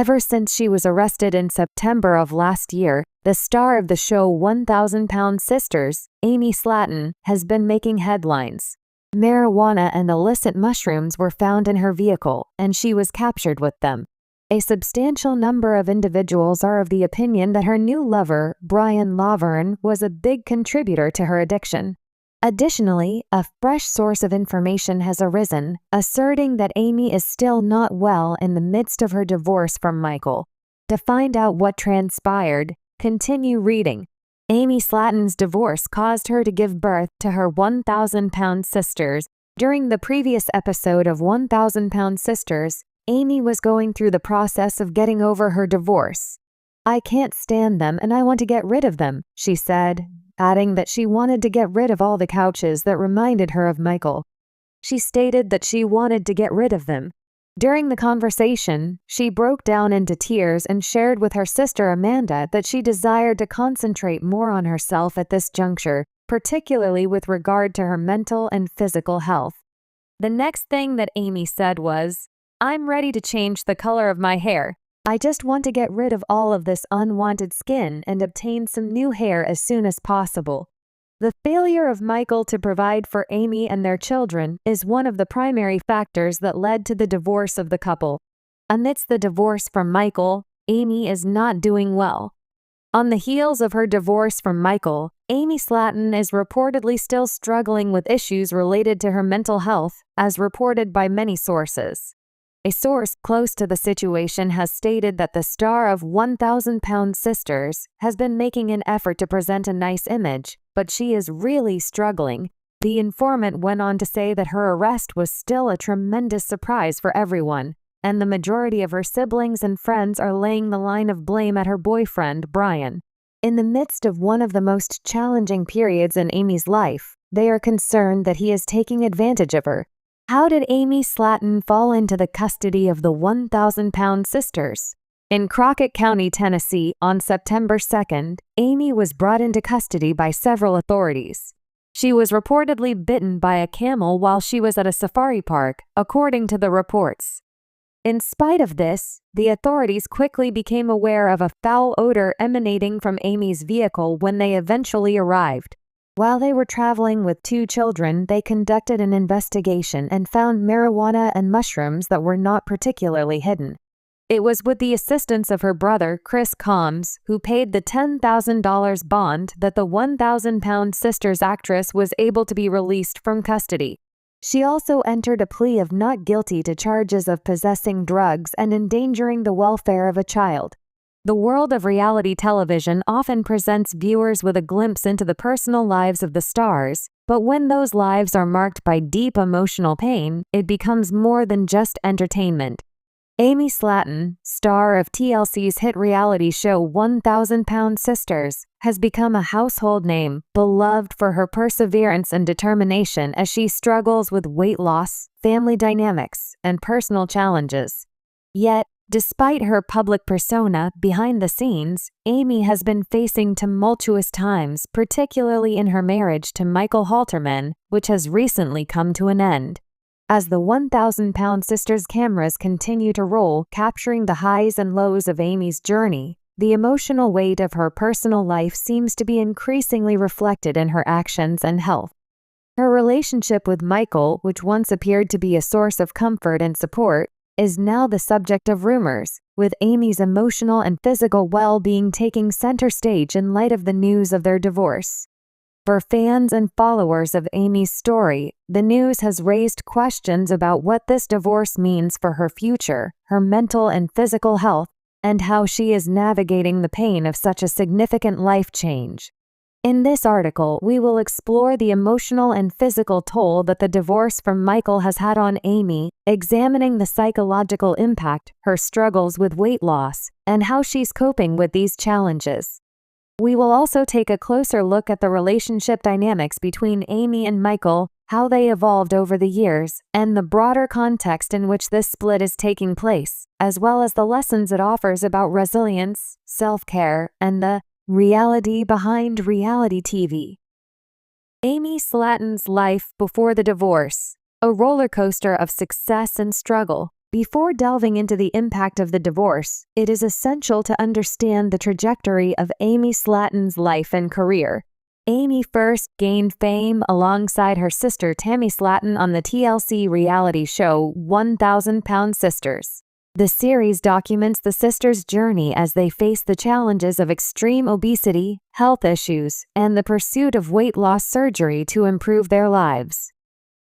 Ever since she was arrested in September of last year, the star of the show 1,000-Pound Sisters, Amy Slaton, has been making headlines. Marijuana and illicit mushrooms were found in her vehicle, and she was captured with them. A substantial number of individuals are of the opinion that her new lover, Brian Laverne, was a big contributor to her addiction. Additionally, a fresh source of information has arisen, asserting that Amy is still not well in the midst of her divorce from Michael. To find out what transpired, continue reading. Amy Slaton's divorce caused her to give birth to her 1,000-Pound Sisters. During the previous episode of 1,000-Pound Sisters, Amy was going through the process of getting over her divorce. "I can't stand them and I want to get rid of them," she said, adding that she wanted to get rid of all the couches that reminded her of Michael. She stated that she wanted to get rid of them. During the conversation, she broke down into tears and shared with her sister Amanda that she desired to concentrate more on herself at this juncture, particularly with regard to her mental and physical health. The next thing that Amy said was, "I'm ready to change the color of my hair. I just want to get rid of all of this unwanted skin and obtain some new hair as soon as possible." The failure of Michael to provide for Amy and their children is one of the primary factors that led to the divorce of the couple. Amidst the divorce from Michael, Amy is not doing well. On the heels of her divorce from Michael, Amy Slaton is reportedly still struggling with issues related to her mental health, as reported by many sources. A source close to the situation has stated that the star of 1,000-Pound Sisters has been making an effort to present a nice image, but she is really struggling. The informant went on to say that her arrest was still a tremendous surprise for everyone, and the majority of her siblings and friends are laying the line of blame at her boyfriend, Brian. In the midst of one of the most challenging periods in Amy's life, they are concerned that he is taking advantage of her. How did Amy Slaton fall into the custody of the 1,000-Pound Sisters? In Crockett County, Tennessee, on September 2nd, Amy was brought into custody by several authorities. She was reportedly bitten by a camel while she was at a safari park, according to the reports. In spite of this, the authorities quickly became aware of a foul odor emanating from Amy's vehicle when they eventually arrived. While they were traveling with 2 children, they conducted an investigation and found marijuana and mushrooms that were not particularly hidden. It was with the assistance of her brother, Chris Combs, who paid the $10,000 bond, that the 1,000-Pound Sisters actress was able to be released from custody. She also entered a plea of not guilty to charges of possessing drugs and endangering the welfare of a child. The world of reality television often presents viewers with a glimpse into the personal lives of the stars, but when those lives are marked by deep emotional pain, it becomes more than just entertainment. Amy Slaton, star of TLC's hit reality show 1,000-Pound Sisters, has become a household name, beloved for her perseverance and determination as she struggles with weight loss, family dynamics, and personal challenges. Yet, despite her public persona behind the scenes, Amy has been facing tumultuous times, particularly in her marriage to Michael Halterman, which has recently come to an end. As the 1,000-Pound Sisters cameras continue to roll, capturing the highs and lows of Amy's journey, the emotional weight of her personal life seems to be increasingly reflected in her actions and health. Her relationship with Michael, which once appeared to be a source of comfort and support, is now the subject of rumors, with Amy's emotional and physical well-being taking center stage in light of the news of their divorce. For fans and followers of Amy's story, the news has raised questions about what this divorce means for her future, her mental and physical health, and how she is navigating the pain of such a significant life change. In this article, we will explore the emotional and physical toll that the divorce from Michael has had on Amy, examining the psychological impact, her struggles with weight loss, and how she's coping with these challenges. We will also take a closer look at the relationship dynamics between Amy and Michael, how they evolved over the years, and the broader context in which this split is taking place, as well as the lessons it offers about resilience, self-care, and the reality behind reality TV. Amy Slaton's life before the divorce, a roller coaster of success and struggle. Before delving into the impact of the divorce, it is essential to understand the trajectory of Amy Slaton's life and career. Amy first gained fame alongside her sister Tammy Slaton on the TLC reality show 1,000-Pound Sisters. The series documents the sisters' journey as they face the challenges of extreme obesity, health issues, and the pursuit of weight loss surgery to improve their lives.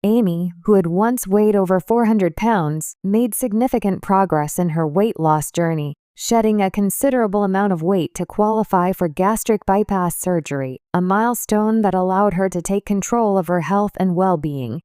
Amy, who had once weighed over 400 pounds, made significant progress in her weight loss journey, shedding a considerable amount of weight to qualify for gastric bypass surgery, a milestone that allowed her to take control of her health and well-being.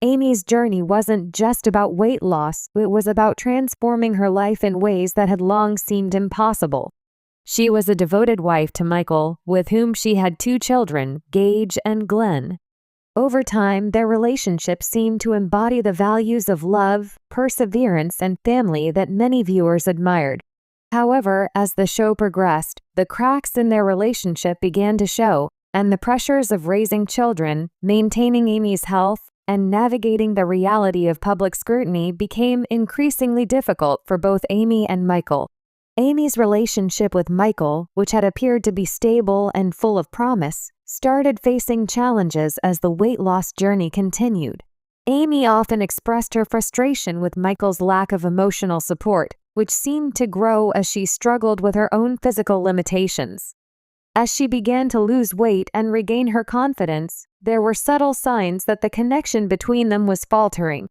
Amy's journey wasn't just about weight loss, it was about transforming her life in ways that had long seemed impossible. She was a devoted wife to Michael, with whom she had 2 children, Gage and Glenn. Over time, their relationship seemed to embody the values of love, perseverance, and family that many viewers admired. However, as the show progressed, the cracks in their relationship began to show, and the pressures of raising children, maintaining Amy's health, and navigating the reality of public scrutiny became increasingly difficult for both Amy and Michael. Amy's relationship with Michael, which had appeared to be stable and full of promise, started facing challenges as the weight loss journey continued. Amy often expressed her frustration with Michael's lack of emotional support, which seemed to grow as she struggled with her own physical limitations. As she began to lose weight and regain her confidence, there were subtle signs that the connection between them was faltering.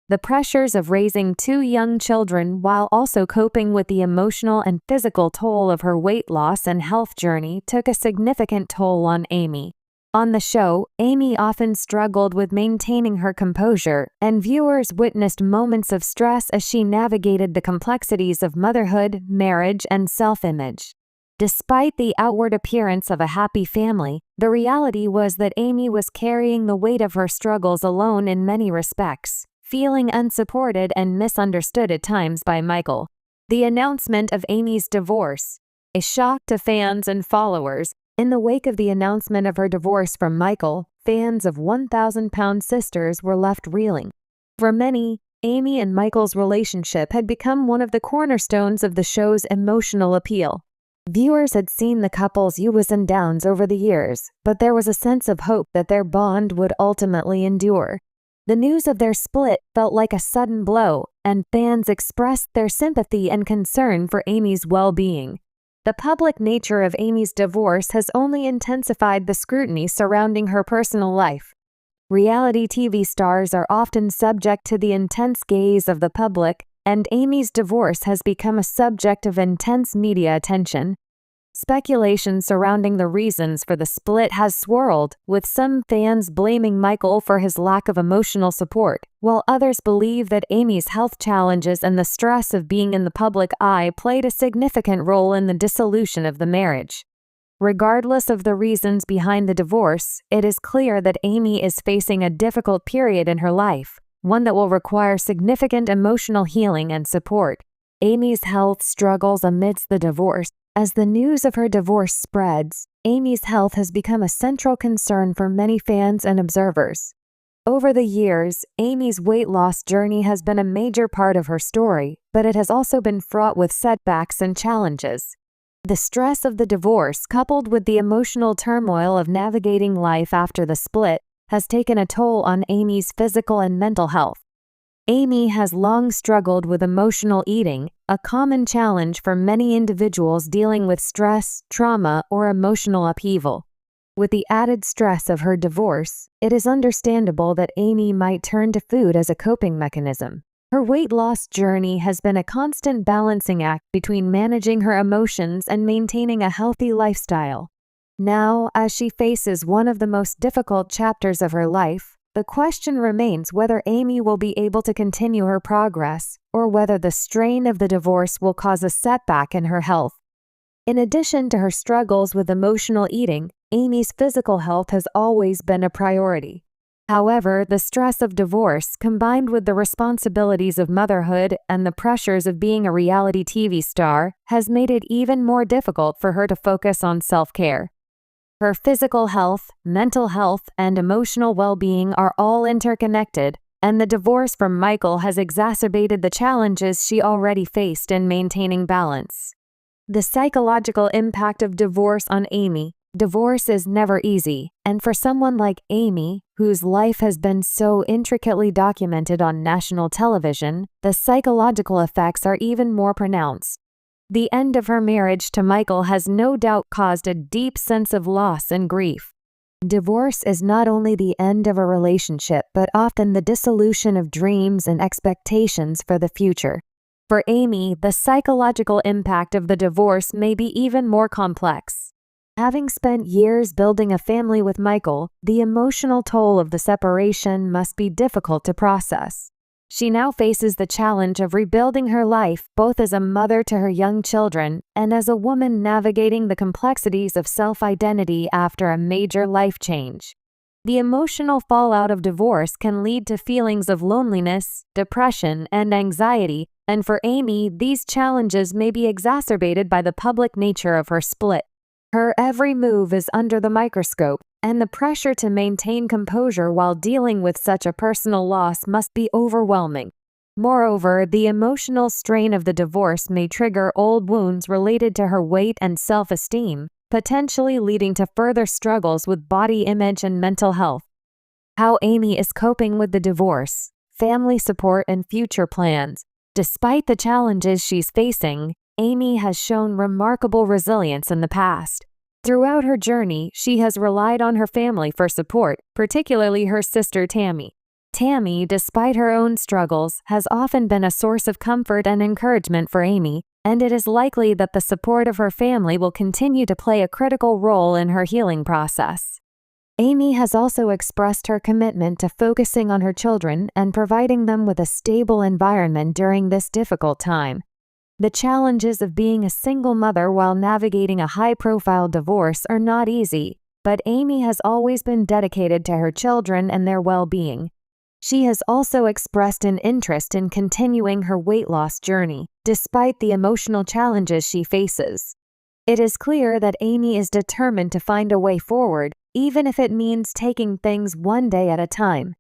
The pressures of raising 2 young children while also coping with the emotional and physical toll of her weight loss and health journey took a significant toll on Amy. On the show, Amy often struggled with maintaining her composure, and viewers witnessed moments of stress as she navigated the complexities of motherhood, marriage, and self-image. Despite the outward appearance of a happy family, the reality was that Amy was carrying the weight of her struggles alone in many respects, feeling unsupported and misunderstood at times by Michael. The announcement of Amy's divorce, a shock to fans and followers. In the wake of the announcement of her divorce from Michael, fans of 1,000-Pound Sisters were left reeling. For many, Amy and Michael's relationship had become one of the cornerstones of the show's emotional appeal. Viewers had seen the couple's ups and downs over the years, but there was a sense of hope that their bond would ultimately endure. The news of their split felt like a sudden blow, and fans expressed their sympathy and concern for Amy's well-being. The public nature of Amy's divorce has only intensified the scrutiny surrounding her personal life. Reality TV stars are often subject to the intense gaze of the public, and Amy's divorce has become a subject of intense media attention. Speculation surrounding the reasons for the split has swirled, with some fans blaming Michael for his lack of emotional support, while others believe that Amy's health challenges and the stress of being in the public eye played a significant role in the dissolution of the marriage. Regardless of the reasons behind the divorce, it is clear that Amy is facing a difficult period in her life, one that will require significant emotional healing and support. Amy's health struggles amidst the divorce. As the news of her divorce spreads, Amy's health has become a central concern for many fans and observers. Over the years, Amy's weight loss journey has been a major part of her story, but it has also been fraught with setbacks and challenges. The stress of the divorce, coupled with the emotional turmoil of navigating life after the split, has taken a toll on Amy's physical and mental health. Amy has long struggled with emotional eating, a common challenge for many individuals dealing with stress, trauma, or emotional upheaval. With the added stress of her divorce, it is understandable that Amy might turn to food as a coping mechanism. Her weight loss journey has been a constant balancing act between managing her emotions and maintaining a healthy lifestyle. Now, as she faces one of the most difficult chapters of her life, the question remains whether Amy will be able to continue her progress, or whether the strain of the divorce will cause a setback in her health. In addition to her struggles with emotional eating, Amy's physical health has always been a priority. However, the stress of divorce, combined with the responsibilities of motherhood and the pressures of being a reality TV star, has made it even more difficult for her to focus on self-care. Her physical health, mental health, and emotional well-being are all interconnected, and the divorce from Michael has exacerbated the challenges she already faced in maintaining balance. The psychological impact of divorce on Amy. Divorce is never easy, and for someone like Amy, whose life has been so intricately documented on national television, the psychological effects are even more pronounced. The end of her marriage to Michael has no doubt caused a deep sense of loss and grief. Divorce is not only the end of a relationship, but often the dissolution of dreams and expectations for the future. For Amy, the psychological impact of the divorce may be even more complex. Having spent years building a family with Michael, the emotional toll of the separation must be difficult to process. She now faces the challenge of rebuilding her life both as a mother to her young children and as a woman navigating the complexities of self-identity after a major life change. The emotional fallout of divorce can lead to feelings of loneliness, depression, and anxiety, and for Amy, these challenges may be exacerbated by the public nature of her split. Her every move is under the microscope, and the pressure to maintain composure while dealing with such a personal loss must be overwhelming. Moreover, the emotional strain of the divorce may trigger old wounds related to her weight and self-esteem, potentially leading to further struggles with body image and mental health. How Amy is coping with the divorce, family support, and future plans. Despite the challenges she's facing, Amy has shown remarkable resilience in the past. Throughout her journey, she has relied on her family for support, particularly her sister Tammy. Tammy, despite her own struggles, has often been a source of comfort and encouragement for Amy, and it is likely that the support of her family will continue to play a critical role in her healing process. Amy has also expressed her commitment to focusing on her children and providing them with a stable environment during this difficult time. The challenges of being a single mother while navigating a high-profile divorce are not easy, but Amy has always been dedicated to her children and their well-being. She has also expressed an interest in continuing her weight loss journey, despite the emotional challenges she faces. It is clear that Amy is determined to find a way forward, even if it means taking things one day at a time.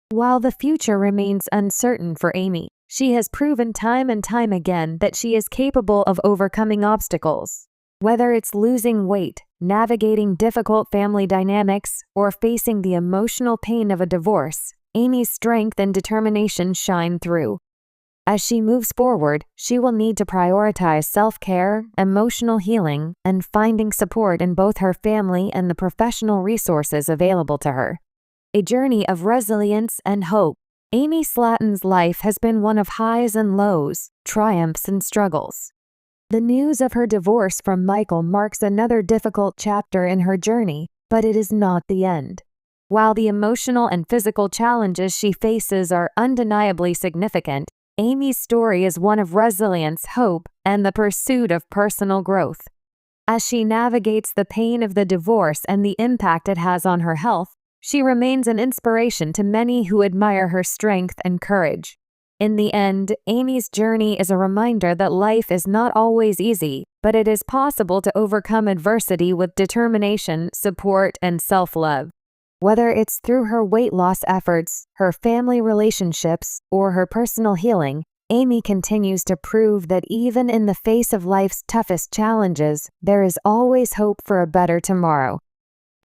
While the future remains uncertain for Amy, she has proven time and time again that she is capable of overcoming obstacles. Whether it's losing weight, navigating difficult family dynamics, or facing the emotional pain of a divorce, Amy's strength and determination shine through. As she moves forward, she will need to prioritize self-care, emotional healing, and finding support in both her family and the professional resources available to her. A journey of resilience and hope. Amy Slaton's life has been one of highs and lows, triumphs and struggles. The news of her divorce from Michael marks another difficult chapter in her journey, but it is not the end. While the emotional and physical challenges she faces are undeniably significant, Amy's story is one of resilience, hope, and the pursuit of personal growth. As she navigates the pain of the divorce and the impact it has on her health, she remains an inspiration to many who admire her strength and courage. In the end, Amy's journey is a reminder that life is not always easy, but it is possible to overcome adversity with determination, support, and self-love. Whether it's through her weight loss efforts, her family relationships, or her personal healing, Amy continues to prove that even in the face of life's toughest challenges, there is always hope for a better tomorrow.